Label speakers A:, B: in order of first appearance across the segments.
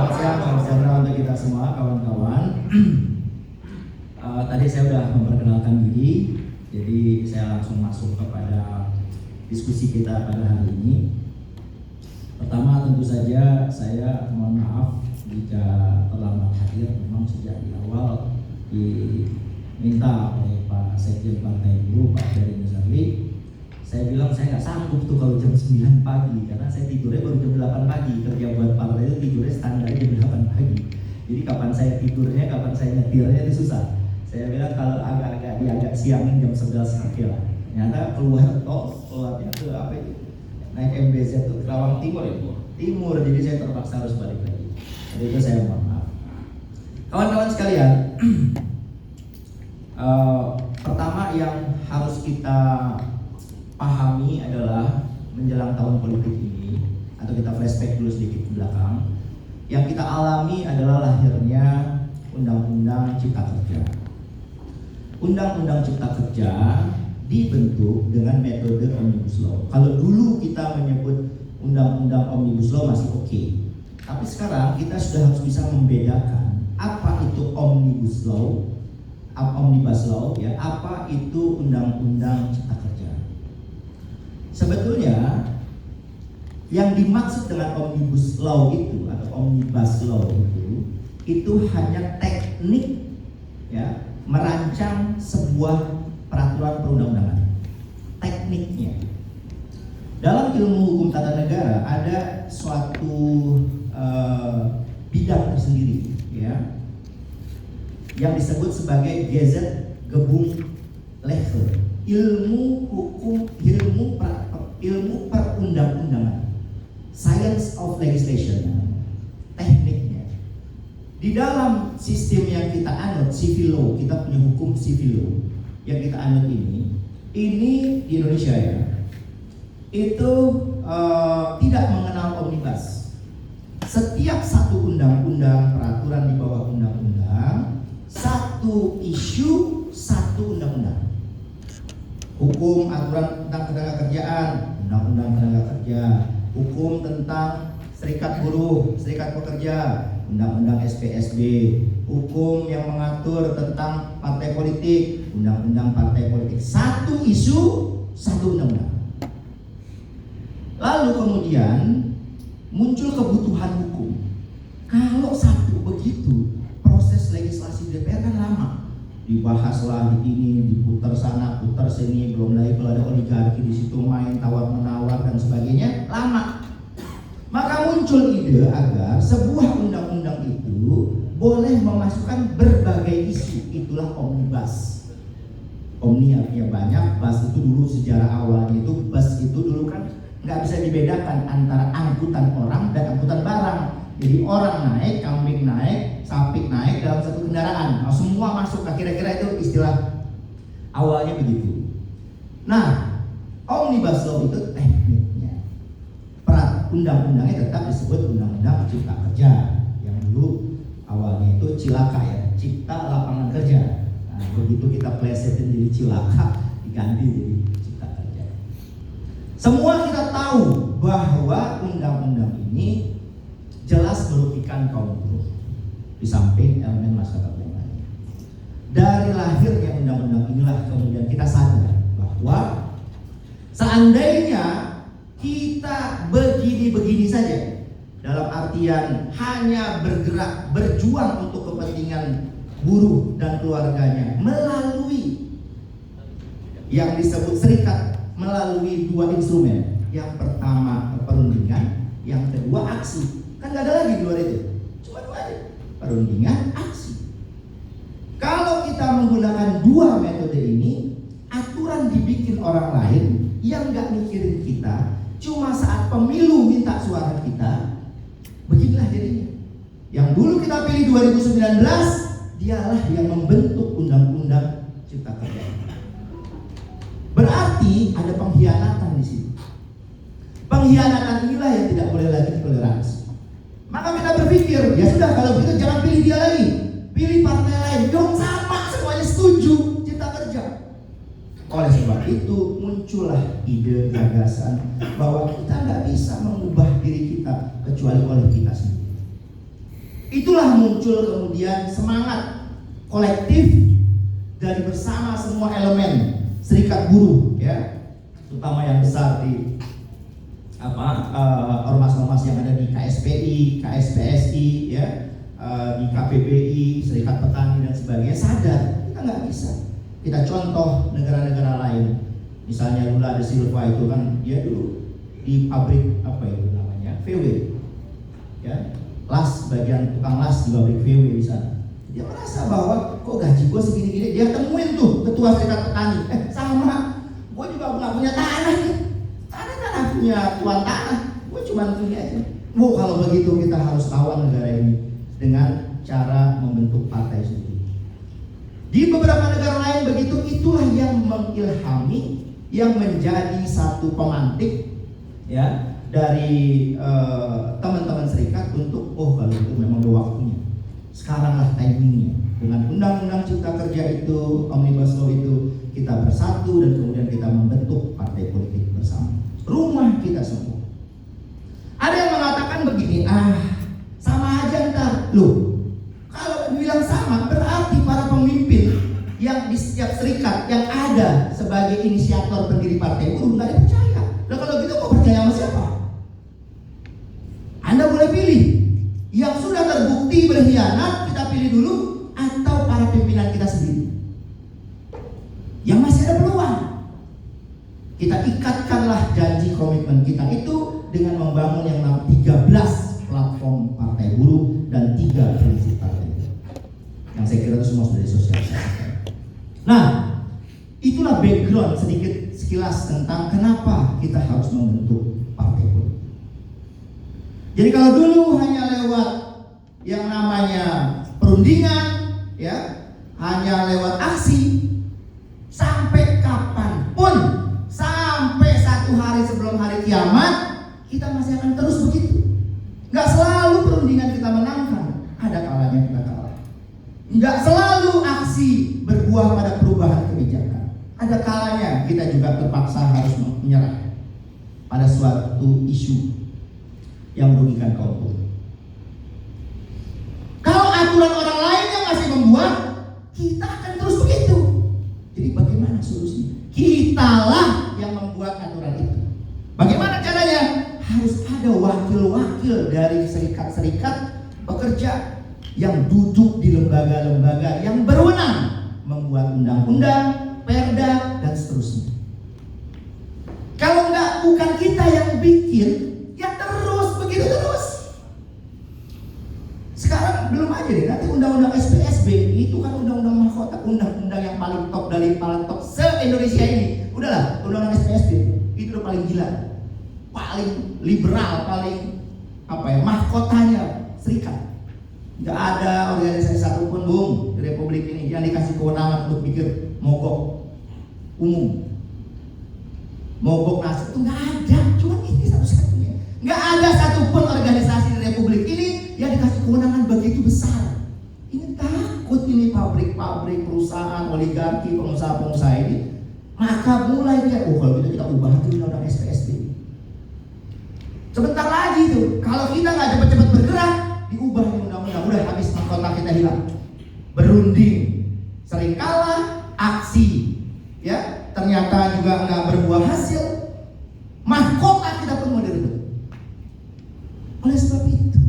A: Selamat siang, salam sejahtera untuk kita semua kawan-kawan. Tadi saya sudah memperkenalkan diri, jadi saya langsung masuk kepada diskusi kita pada hari ini. Pertama tentu saja saya mohon maaf jika terlambat hadir. Memang sejak di awal diminta oleh Pak Sekjen Partai Buruh, Pak Ferry Nuzarli. Saya bilang saya nggak sanggup tuh kalau jam 9 pagi, karena saya tidurnya baru jam 8 pagi. Kerja buat partai itu tidurnya standar jam 8 pagi. Jadi kapan saya tidurnya, kapan saya nyetirnya itu susah. Saya bilang kalau agak siangin jam 11 oke lah. Ternyata keluar tol, keluarnya ke apa itu? Naik MBZ tuh Kerawang Timur ya? Timur, jadi saya terpaksa harus balik lagi. Jadi itu saya mohon maaf. Kawan-kawan sekalian, pertama yang harus kita pahami adalah menjelang tahun politik ini, atau kita flashback dulu sedikit ke belakang, yang kita alami adalah lahirnya Undang-Undang Cipta Kerja. Undang-Undang Cipta Kerja dibentuk dengan metode Omnibus Law. Kalau dulu kita menyebut Undang-Undang Omnibus Law masih oke, tapi sekarang kita sudah harus bisa membedakan apa itu Omnibus Law, Omnibus Law, ya, apa itu Undang-Undang Cipta Kerja. Sebetulnya yang dimaksud dengan Omnibus Law itu atau Omnibus Law itu hanya teknik, ya, merancang sebuah peraturan perundang-undangan. Tekniknya. Dalam ilmu hukum tata negara ada suatu bidang tersendiri, ya, yang disebut sebagai Gesetz Gebung Lege, ilmu hukum, ilmu perundang-undangan, science of legislation, tekniknya. Di dalam sistem yang kita anut, civil law, kita punya hukum civil law yang kita anut ini di Indonesia, ya, itu tidak mengenal omnibus. Setiap satu undang-undang, peraturan di bawah undang-undang, satu isu, satu undang-undang. Hukum aturan tentang ketenaga kerjaan, undang-undang tenaga kerja. Hukum tentang serikat buruh, serikat pekerja, undang-undang SPSB. Hukum yang mengatur tentang partai politik, undang-undang partai politik. Satu isu, satu undang-undang. Lalu kemudian muncul kebutuhan hukum. Kalau satu begitu, proses legislasi DPR kan lama. Dibahaslah ini, diputar sana, putar sini, belum lagi kalau ada oligarki di situ main tawar-menawar dan sebagainya, lama. Maka muncul ide agar sebuah undang-undang itu boleh memasukkan berbagai isu. Itulah omnibus. Omni artinya banyak, bus itu dulu sejarah awalnya itu, bus itu dulu kan nggak bisa dibedakan antara angkutan orang dan angkutan barang. Jadi orang naik, kambing naik, sapi naik dalam satu kendaraan. Nah, semua masuk. Kira-kira itu istilah awalnya begitu. Nah, Omnibus Law itu tekniknya. Undang-undangnya tetap disebut Undang-Undang Cipta Kerja. Yang dulu awalnya itu Cilaka, ya, Cipta Lapangan Kerja. Nah, begitu kita plesetin jadi Cilaka, diganti jadi Cipta Kerja. Semua kita tahu bahwa undang-undang ini jelas merugikan kaum buruh, di samping elemen masyarakat yang lain. Dari lahirnya undang-undang inilah kemudian kita sadar bahwa seandainya kita begini-begini saja, dalam artian hanya bergerak, berjuang untuk kepentingan buruh dan keluarganya melalui yang disebut serikat, melalui dua instrumen. Yang pertama perundingan, yang kedua aksi. Kan gak ada lagi di luar itu, cuma dua aja, perundingan, aksi. Kalau kita menggunakan dua metode ini, aturan dibikin orang lain yang gak mikirin kita, cuma saat pemilu minta suara kita, beginilah jadinya. Yang dulu kita pilih 2019, dialah yang membentuk Undang-Undang Cipta Kerja. Berarti ada pengkhianatan di sini. Pengkhianatan inilah yang tidak boleh lagi ditoleransi. Maka kita berpikir, ya sudah, kalau begitu jangan pilih dia lagi, pilih partai lain. Dong sama, semuanya setuju Cipta Kerja. Oleh sebab itu muncullah ide gagasan bahwa kita nggak bisa mengubah diri kita kecuali oleh kita sendiri. Itulah muncul kemudian semangat kolektif dari bersama semua elemen serikat buruh, ya, terutama yang besar di ormas-ormas yang ada di KSPI, KSPSI, ya, di KPBI, Serikat Petani dan sebagainya sadar kita nggak bisa. Kita contoh negara-negara lain, misalnya Lula da Silva itu kan dia dulu di pabrik apa itu namanya VW, ya, las, bagian tukang las di pabrik VW di sana. Dia merasa bahwa kok gaji gue segini-gini. Dia temuin tuh ketua Serikat Petani, sama, gue juga nggak punya tanah nih. Tanah punya tuan tanah, gue cuma punya aja. Kalau begitu kita harus lawan negara ini dengan cara membentuk partai sendiri. Di beberapa negara lain begitu, itulah yang mengilhami, yang menjadi satu pemantik, ya, dari teman-teman serikat untuk kalau itu memang udah waktunya. Sekaranglah timingnya. Dengan undang-undang cipta kerja itu, omnibus law itu, kita bersatu dan kemudian kita membentuk partai politik bersama. Rumah kita semua. Ada yang mengatakan begini, sama aja ntar. Loh, kalau bilang sama berarti para pemimpin yang di setiap serikat yang ada sebagai inisiator pendiri partai buruh nggak dipercaya. Nah kalau gitu kok percaya sama siapa? Anda boleh pilih. Yang sudah terbukti berkhianat kita pilih dulu, atau para pimpinan kita sendiri yang masih ada peluang. Kita ikatkanlah janji komitmen kita itu dengan membangun yang 13 platform partai buruh dan 3 prinsip partai yang saya kira itu semua sudah disosialisasikan. Nah, itulah background sedikit sekilas tentang kenapa kita harus membentuk partai politik. Jadi kalau dulu hanya lewat yang namanya perundingan, ya, hanya lewat aksi, sampai kapanpun, sampai satu hari sebelum hari kiamat, kita masih akan terus begitu. Nggak selalu perundingan kita menangkan, ada kalanya kita kalah. Nggak selalu aksi berbuah pada perubahan kebijakan, ada kalanya kita juga terpaksa harus menyerah pada suatu isu yang merugikan kaum buruh. Kalau aturan orang lain yang masih membuat, kita akan terus begitu. Jadi bagaimana solusinya? Kitalah yang membuat aturan itu. Bagaimana caranya? Harus ada wakil-wakil dari serikat-serikat pekerja yang duduk di lembaga-lembaga yang berwenang membuat undang-undang, perda, dan seterusnya. Kalau bukan kita yang bikin, ya terus begitu terus. Sekarang belum aja deh, nanti undang-undang SPSB itu kan undang-undang mahkota, undang-undang yang paling top dari paling top se-Indonesia ini. Udahlah, undang-undang SPSB itu udah paling gila, paling liberal, paling mahkotanya serikat. Nggak ada organisasi satupun di Republik ini yang dikasih kewenangan untuk bikin mogok umum, mogok nasib itu nggak ada. Cuma ini satu-satunya. Nggak ada satupun organisasi di Republik ini yang dikasih kewenangan begitu besar. Ini takut ini pabrik-pabrik, perusahaan, oligarki, pengusaha-pengusaha ini. Maka mulai dia, kalau gitu kita ubah itu undang-undang SPSB. Sebentar lagi tuh, kalau kita nggak cepat-cepat bergerak, diubah undang-undang, udah habis mahkota kita hilang. Berunding, sering kalah, aksi, ya ternyata juga nggak berbuah hasil. Mahkota kita pun mau direbut. Oleh sebab itu,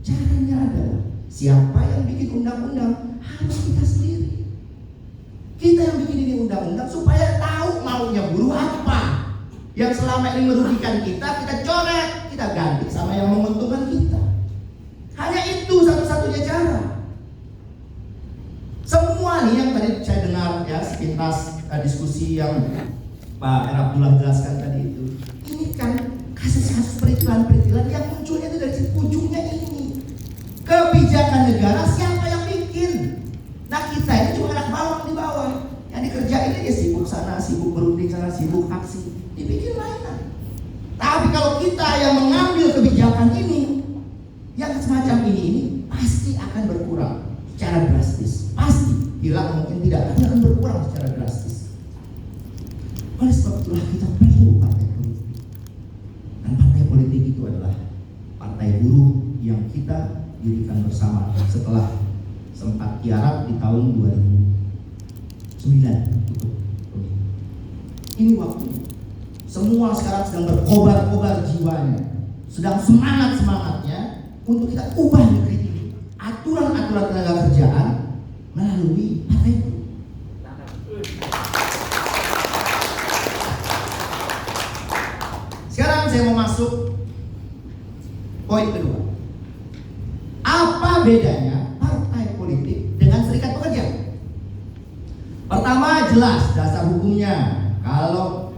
A: caranya adalah siapa yang bikin undang-undang harus kita sendiri. Kita yang bikin ini undang-undang supaya tahu maunya buruh apa. Yang selama ini merugikan kita coret, kita ganti sama yang menguntungkan kita. Hanya itu satu-satunya cara. Semua nih yang tadi saya dengar ya sepintas diskusi yang Pak Abdullah jelaskan tadi itu. Ini kan kasus-kasus peritilan-peritilan yang munculnya itu dari ujungnya ini. Kebijakan negara siapa yang bikin? Nah kita ini cuma anak bawang di bawah. Yang dikerjain dia sibuk sana, sibuk berunding sana, sibuk aksi. Dibikin mainan. Tapi kalau kita yang mengambil kebijakan ini, yang semacam ini pasti akan berkurang secara drastis. Pasti, hilang mungkin tidak, tapi akan berkurang secara drastis. Oleh sebab itulah kita perlu partai politik. Dan partai politik itu adalah partai buruh yang kita dirikan jalan bersama setelah sempat tiarap di tahun 2009. Ini waktunya. Semua sekarang sedang berkobar-kobar jiwanya, sedang semangat-semangatnya untuk kita ubah negeri ini. Aturan-aturan tenaga kerjaan melalui partai itu. Sekarang saya mau masuk poin kedua. Apa bedanya partai politik dengan serikat pekerja? Pertama, jelas dasar hukumnya. Kalau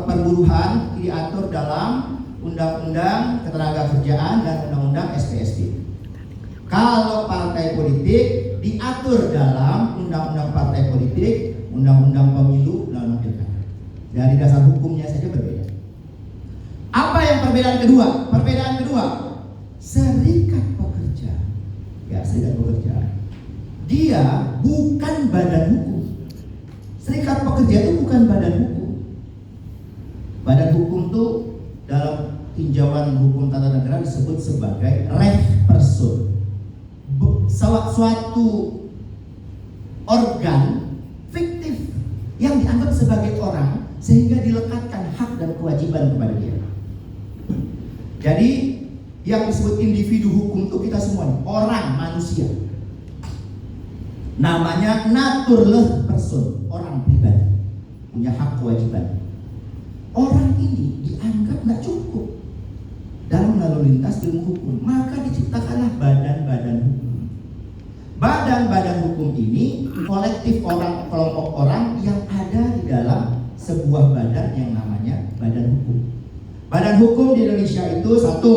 A: perburuhan diatur dalam Undang-Undang Ketenagakerjaan dan Undang-Undang SPSD. Kalau partai politik diatur dalam Undang-Undang Partai Politik, Undang-Undang Pemilu, Undang-Undang Pilkada. Dari dasar hukumnya saja berbeda. Apa yang perbedaan kedua? Perbedaan kedua, serikat pekerja, ya serikat pekerja, dia bukan badan hukum. Serikat pekerja itu bukan badan hukum. Badan hukum itu dalam tinjauan hukum tata negara disebut sebagai reh person, suatu organ fiktif yang dianggap sebagai orang sehingga dilekatkan hak dan kewajiban kepada dia. Jadi yang disebut individu hukum itu kita semua, orang, manusia. Namanya naturleh person, orang pribadi, punya hak kewajiban. Orang ini dianggap nggak cukup dalam lalu lintas ilmu hukum, maka diciptakanlah badan-badan hukum. Badan-badan hukum ini kolektif orang, kelompok orang yang ada di dalam sebuah badan yang namanya badan hukum. Badan hukum di Indonesia itu satu,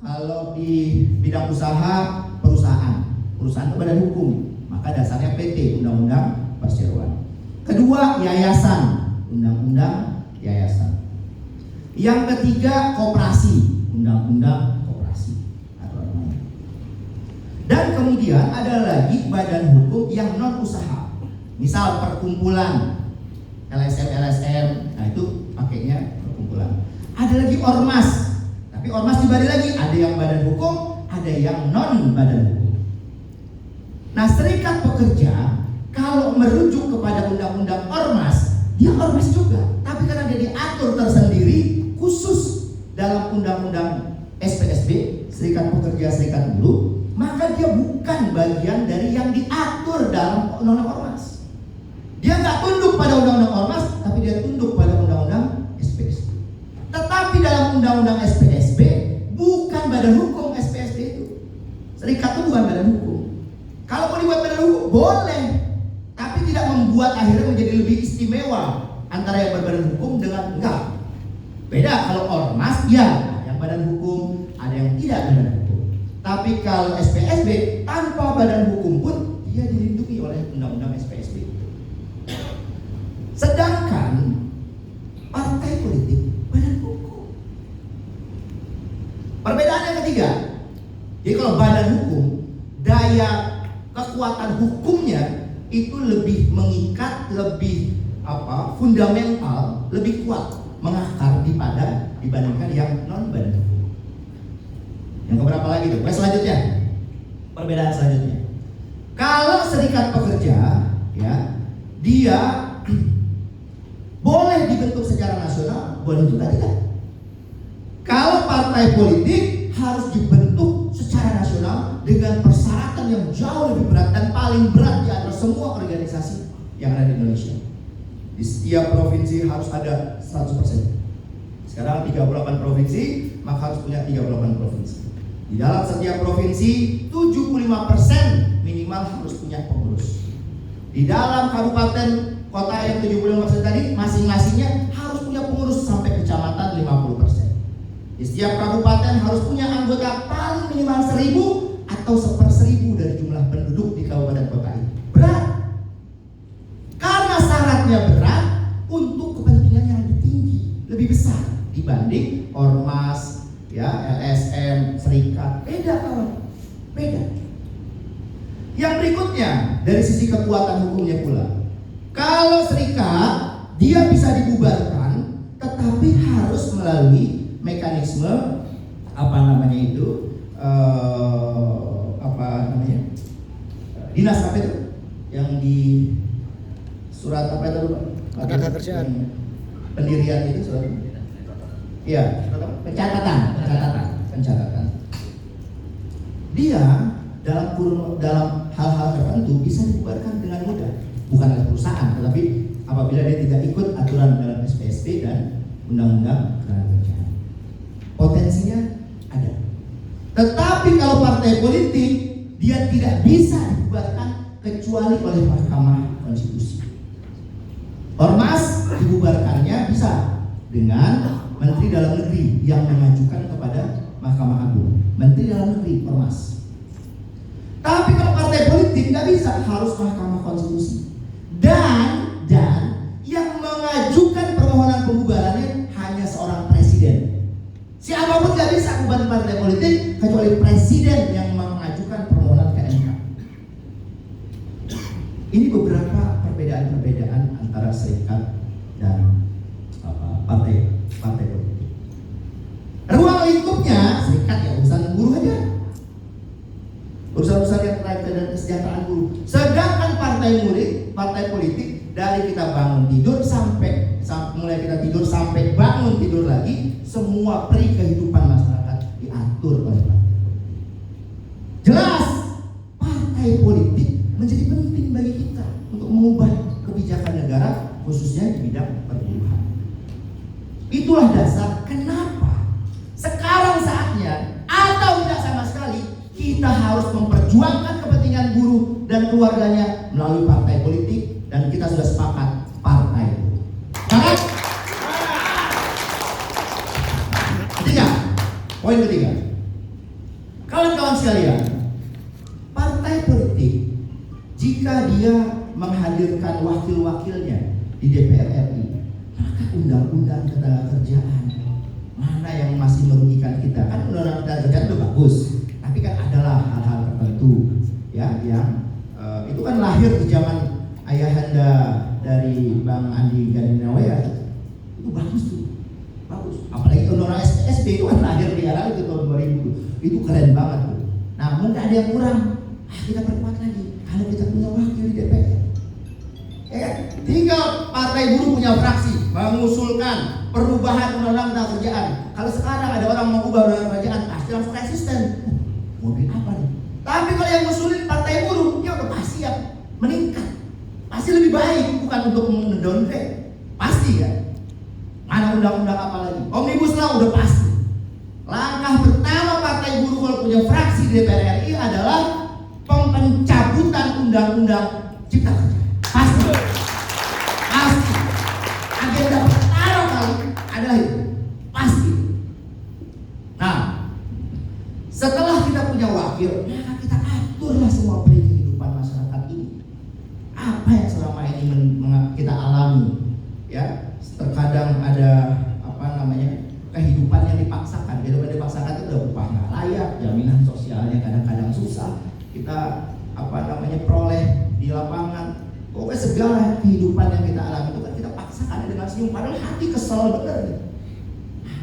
A: kalau di bidang usaha, perusahaan itu badan hukum, maka dasarnya PT, Undang-Undang Perseroan. Kedua, yayasan, Undang-Undang Yayasan. Yang ketiga, koperasi, Undang-Undang Koperasi. Dan kemudian ada lagi badan hukum yang non usaha, misal perkumpulan, LSM, nah itu pakainya perkumpulan. Ada lagi ormas, tapi ormas dibagi lagi, ada yang badan hukum, ada yang non badan hukum. Nah, serikat pekerja kalau merujuk kepada undang-undang ormas, dia ormas juga, tapi karena dia diatur tersendiri khusus dalam undang-undang SPSB, Serikat Pekerja Serikat Buruh, maka dia bukan bagian dari yang diatur dalam undang-undang ormas. Dia nggak tunduk pada undang-undang ormas, tapi dia tunduk pada undang-undang SPSB. Tetapi dalam undang-undang SPSB bukan badan hukum SPSB itu. Serikat itu bukan badan hukum. Kalau mau dibuat badan hukum boleh, tapi tidak membuat akhirnya menjadi lebih istimewa antara yang berbadan hukum dengan enggak. Beda kalau ormas, ya yang badan hukum, ada yang tidak badan hukum. Tapi kalau SPSB tanpa badan hukum pun dia dilindungi oleh undang-undang SPSB. Sedangkan partai politik badan hukum. Perbedaan yang ketiga, jadi kalau badan hukum, daya kekuatan hukumnya itu lebih mengikat, lebih fundamental, lebih kuat, mengakar dibandingkan yang non badan hukum. Yang keberapa lagi tuh? Selanjutnya, perbedaan selanjutnya. Kalau serikat pekerja, ya, dia boleh dibentuk secara nasional, boleh juga tidak. Kalau partai politik harus dibentuk secara nasional dengan persyaratan yang jauh lebih berat dan paling berat di antara semua organisasi yang ada di Indonesia. Di setiap provinsi harus ada 100%. Sekarang 38 provinsi, maka harus punya 38 provinsi. Di dalam setiap provinsi 75% minimal harus punya pengurus. Di dalam kabupaten kota yang 75% tadi, masing-masingnya harus punya pengurus sampai kecamatan 50%. Di setiap kabupaten harus punya anggota paling minimal 1.000 atau 1/1000 dari jumlah penduduk di kabupaten kota itu. Berat. Karena syaratnya berat untuk kepentingan yang lebih tinggi, lebih besar dibanding ormas, ya, LSM, serikat. Beda kawan, beda. Yang berikutnya dari sisi kekuatan hukumnya pula, kalau serikat dia bisa dibubarkan, tetapi harus melalui mekanisme apa namanya, dinas apa itu yang di surat apa itu
B: Kerjaan.
A: pendirian itu surat, iya, pencatatan. Dia dalam hal-hal tertentu bisa dibubarkan dengan mudah, bukan oleh perusahaan, tetapi apabila dia tidak ikut aturan dalam SPSP dan undang-undang ketenagakerjaan. Potensinya ada. Tetapi kalau partai politik, dia tidak bisa dibubarkan kecuali oleh Mahkamah Konstitusi. Ormas dibubarkannya bisa dengan Menteri Dalam Negeri yang mengajukan kepada Mahkamah Agung. Menteri Dalam Negeri, Ormas. Tapi kalau partai politik nggak bisa, harus Mahkamah Konstitusi. Dan yang mengajukan permohonan pembubarannya hanya seorang presiden. Siapapun nggak bisa bubar partai politik kecuali presiden yang mengajukan permohonan ke MK. Ini beberapa perbedaan antara serikat dan partai politik. Ruang lingkupnya serikat ya urusan buruh aja, urusan yang terkait dengan kesejahteraan buruh. Sedangkan partai politik dari kita bangun tidur sampai mulai kita tidur sampai bangun tidur lagi, semua peri kehidupan masyarakat diatur oleh partai. Jelas partai politik menjadi penting bagi kita untuk mengubah kebijakan negara, khususnya di bidang perburuhan. Itulah dasar kenapa sekarang saatnya atau tidak sama sekali kita harus memperjuangkan kepentingan buruh dan keluarganya melalui partai politik, dan kita sudah sepakat partai. Sepakat? Poin ketiga, kawan-kawan sekalian, partai politik jika dia menghadirkan wakil-wakilnya di DPR RI, maka undang-undang ketenagakerjaan mana yang masih merugikan kita? Kan undang-undang ketenagakerjaan itu bagus, tapi kan adalah hal-hal tertentu ya yang itu kan lahir di zaman ayahanda dari Bang Andi Gani Nawaya. Itu bagus tuh, bagus. Apalagi undang-undang SPSP itu kan lahir di era itu tahun 2000, itu keren banget tuh. Nah, mungkin ada yang kurang, kita perkuat lagi kalau kita punya wakil di DPR. Ya, tinggal partai buruh punya fraksi mengusulkan perubahan undang-undang ketenagakerjaan. Kalau sekarang ada orang mau ubah undang-undang ketenagakerjaan, pasti langsung resisten. Mau bikin apa nih? Tapi kalau yang ngusulin partai buruh, ya udah pasti ya meningkat, pasti lebih baik, bukan untuk mendowngrade, pasti kan. Mana undang-undang apa lagi? Omnibus Law udah pasti. Langkah pertama partai buruh kalau punya fraksi di DPR RI adalah pencabutan undang-undang Cipta Kerja. Pasti. Agenda pertama kali adalah itu. Pasti. Nah, setelah kita punya wakil, maka kita aturlah semua kehidupan masyarakat ini. Apa yang selama ini kita alami, ya? Terkadang ada kehidupan yang dipaksakan. Kehidupan dipaksakan itu udah upah nggak layak, jaminan sosialnya kadang-kadang susah kita peroleh di lapangan. Pokoknya segala kehidupan yang kita alami itu kan kita paksakan dengan senyum, padahal hati kesel bener.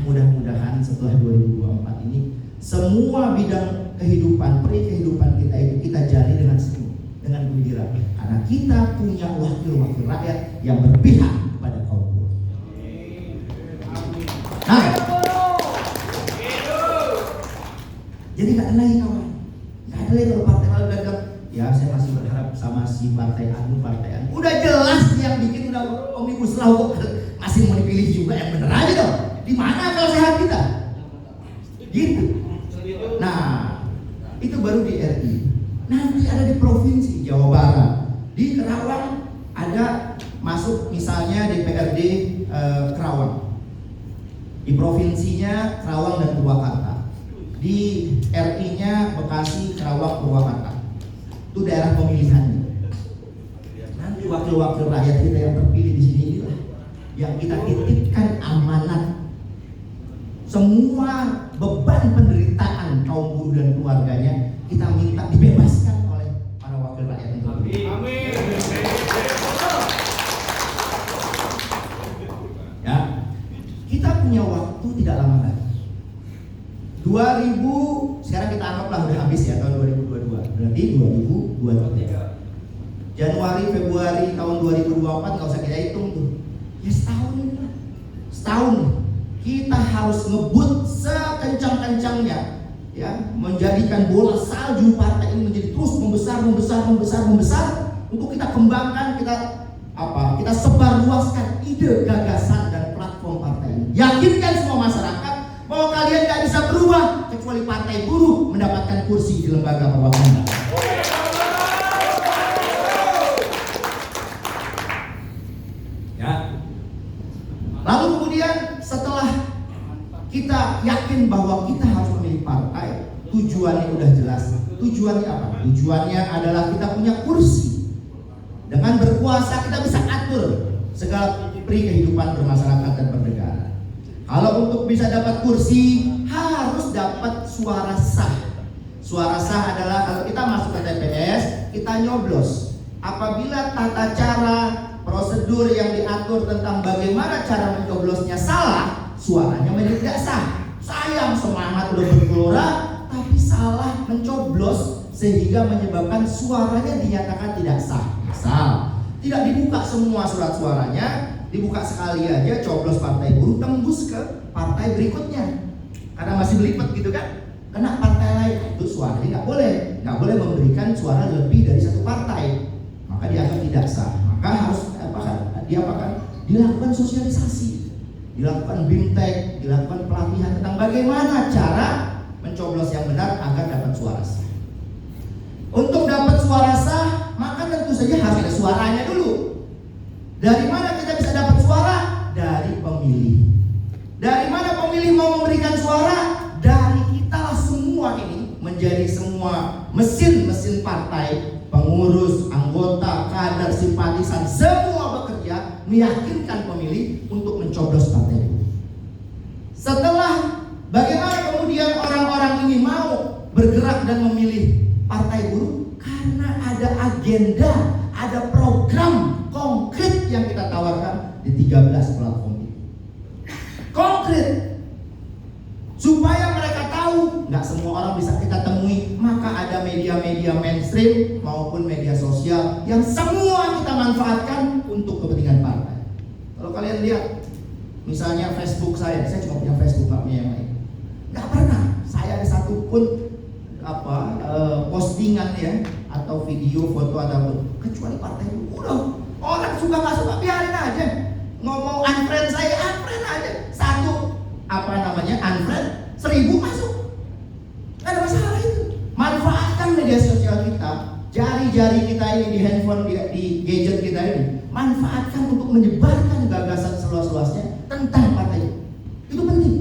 A: Mudah-mudahan setelah 2024 ini semua bidang kehidupan, kehidupan kita itu kita jalani dengan senyum, dengan gembira, karena kita punya wakil-wakil rakyat yang berpihak kepada kaum buruh. Nah, jadi nggak ada lagi kawan, nggak ada lagi kalau partai lain dagang. Ya saya masih berharap sama si partai anu. Udah jelas yang bikin udah Omnibus Law, masih mau dipilih juga yang bener aja dong. Di mana akal sehat kita? Gitu. Nah, itu baru di RI. Nanti ada di provinsi Jawa Barat, di Kerawang ada masuk misalnya DPRD Kerawang. Di provinsinya Kerawang dan Purwakarta. Di RI-nya Bekasi, Kerawang, Purwakarta. Itu daerah pemilihannya. Nanti wakil-wakil rakyat kita yang terpilih di sini inilah yang kita titipkan amanat semua beban penderitaan kaum buruh dan keluarganya, kita minta dibebaskan oleh para wakil rakyat itu. Amin. Ya, kita punya waktu tidak lama lagi. 2000, sekarang kita kita anggaplah udah habis ya tahun 2022. Berarti 2023. Januari, Februari tahun 2024 nggak usah kita hitung tuh. Ya setahun ini lah. Setahun kita harus ngebut sekencang-kencangnya, ya, menjadikan bola salju partai ini menjadi terus membesar untuk kita kembangkan, kita sebarluaskan ide, gagasan dan platform partai ini. Yakinkan semua masyarakat bahwa kalian gak bisa berubah kecuali partai buruh mendapatkan kursi di lembaga perwakilan. Ya. Lalu kemudian setelah kita yakin bahwa kita harus memilih partai, tujuannya udah jelas. Tujuannya apa? Tujuannya adalah kita punya kursi. Dengan berkuasa kita bisa atur segala kehidupan bermasyarakat dan bernegara. Kalau untuk bisa dapat kursi harus dapat suara sah. Suara sah adalah kalau kita masuk ke TPS, kita nyoblos. Apabila tata cara prosedur yang diatur tentang bagaimana cara mencoblosnya salah, suaranya menjadi tidak sah. Sayang, semangat udah bergelora tapi salah mencoblos sehingga menyebabkan suaranya dinyatakan tidak sah. Misal, tidak dibuka semua surat suaranya, dibuka sekali aja, coblos partai buruh, tembus ke partai berikutnya karena masih berlipat gitu kan, kena partai lain, itu suaranya nggak boleh memberikan suara lebih dari satu partai, maka dianggap tidak sah. Maka harus dilakukan sosialisasi, dilakukan bimtek, dilakukan pelatihan tentang bagaimana cara mencoblos yang benar agar dapat suara sah. Untuk dapat suara sah, maka tentu saja harus ada suaranya dulu. Dari mana kita bisa dapat suara? Dari pemilih. Dari mana pemilih mau memberikan suara? Dari kita lah semua ini menjadi semua mesin-mesin partai, pengurus, anggota, kader, simpatisan, semua bekerja meyakinkan pemilih untuk mencoblos partai itu. Setelah bagaimana kemudian orang-orang ini mau bergerak dan memilih partai buruh? Karena ada agenda, ada program konkret yang kita tawarkan di 13 platform itu. Konkret. Supaya mereka tahu, nggak semua orang bisa kita temui, maka ada media-media mainstream maupun media sosial yang semua kita manfaatkan untuk kepentingan partai. Kalau kalian lihat, misalnya Facebook saya cuma punya Facebook, nggak punya yang lain. Nggak pernah saya ada satupun postingan ya atau video, foto ataupun kecuali partai buruh. Udah, orang suka nggak suka biarin aja. Ngomong unfriend saya, unfriend aja. Satu unfriend, 1000 masuk. Nggak ada masalah itu. Manfaatkan media sosial kita, jari-jari kita ini di handphone, di gadget kita ini, manfaatkan untuk menyebarkan gagasan seluas-luasnya tentang partai. Itu penting.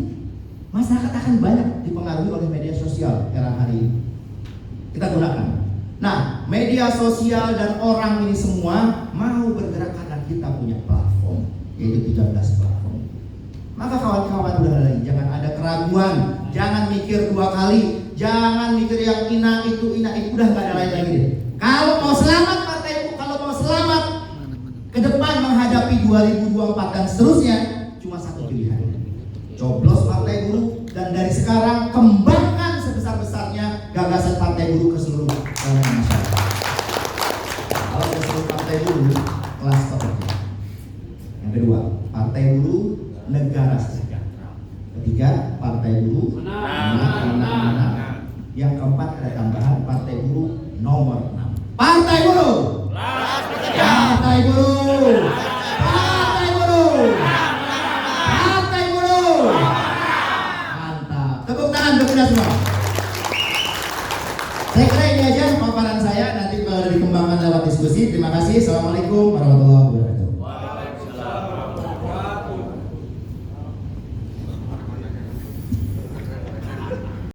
A: Masyarakat akan banyak dipengaruhi oleh media sosial era hari ini. Kita gunakan. Nah, media sosial dan orang ini semua mau bergerak karena kita punya platform, yaitu 13 platform. Maka kawan-kawan udah lagi, jangan ada keraguan, jangan mikir dua kali, jangan mikir yang ina itu, udah nggak ada lain lagi deh. Kalau mau selamat partaimu, kalau mau selamat ke depan menghadapi 2024 dan seterusnya, cuma satu pilihan. Coblos partai buruh, dan dari sekarang kembangkan sebesar-besarnya gagasan partai buruh ke seluruh masyarakat. Kalau ke seluruh partai buruh, kelas pekerja. Yang kedua, partai buruh negara sejahtera. Ketiga, partai buruh menang. Yang keempat ada tambahan, partai buruh nomor 6. Partai buruh. Partai buruh. Partai buruh. Partai buruh. Mantap. Tepuk tangan untuk kita semua. Saya kira ini aja paparan saya, nanti kalau dikembangkan lewat diskusi. Terima kasih. Assalamualaikum warahmatullahi wabarakatuh.